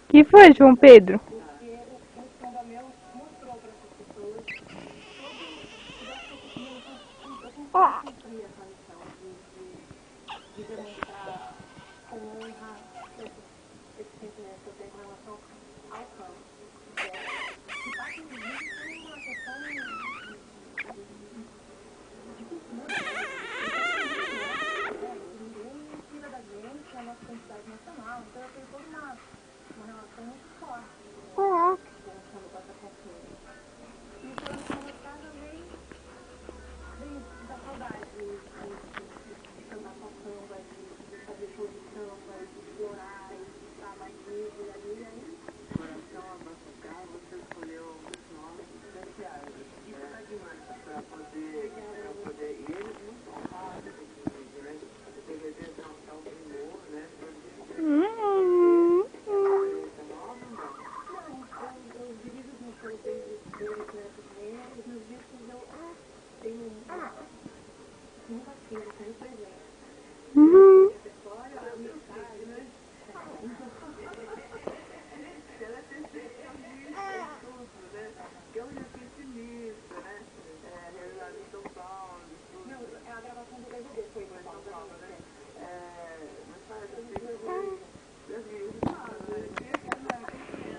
Que foi, João Pedro?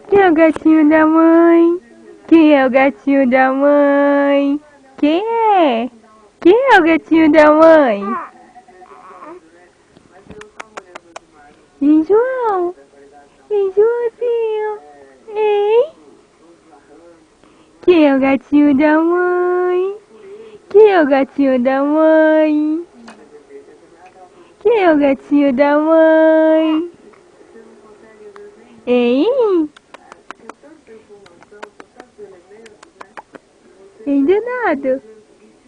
Quem é o gatinho da mãe? Quem é o gatinho da mãe? Quem é? Quem é o gatinho da mãe? Vem, João. Vem, Joãozinho. Ei. Quem é o gatinho da mãe? Quem é o gatinho da mãe? Quem é o gatinho da mãe? Hein? Hein, danado?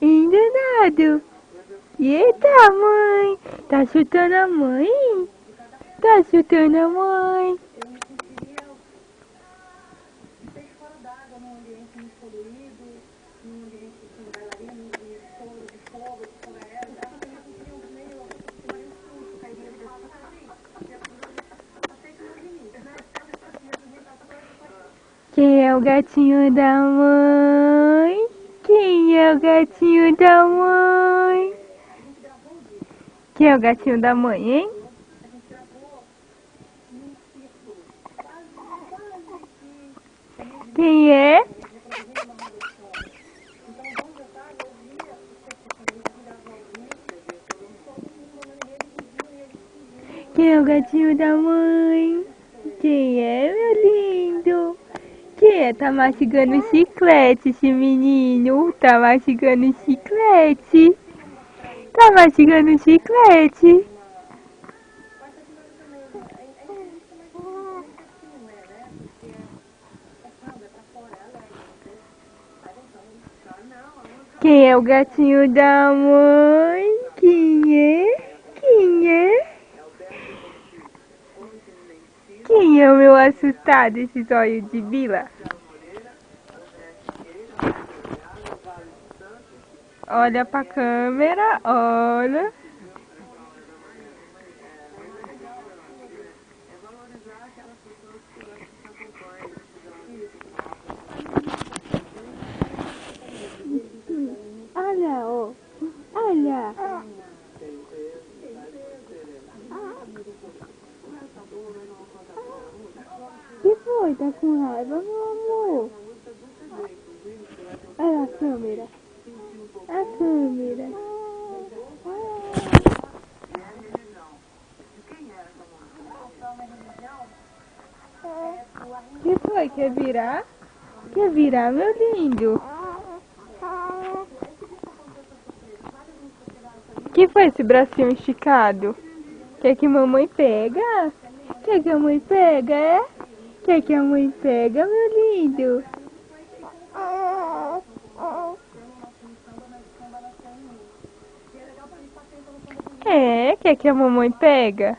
Hein, danado? Eita, mãe! Tá chutando a mãe? Tá chutando a mãe? Quem é o gatinho da mãe? Quem é o gatinho da mãe? Quem é o gatinho da mãe, hein? Quem é? Quem é o gatinho da mãe? Quem é, meu lindo? Quem é? Tá mastigando chiclete, esse menino. Tá mastigando chiclete. Tá mastigando chiclete. Quem é o gatinho da mãe? Quem é? Quem é? Quem é o meu assustado, esse zóio de bila? Olha pra câmera, olha. Olha, ó. Olha. Que foi? Tá com raiva, meu amor? Olha a câmera. A câmera. Que foi? Quer virar? Quer virar, meu lindo? Que foi esse bracinho esticado? Quer que mamãe pega? Quer que a mãe pega, é? Quer que a mãe pega, meu lindo? É, quer que a mamãe pega?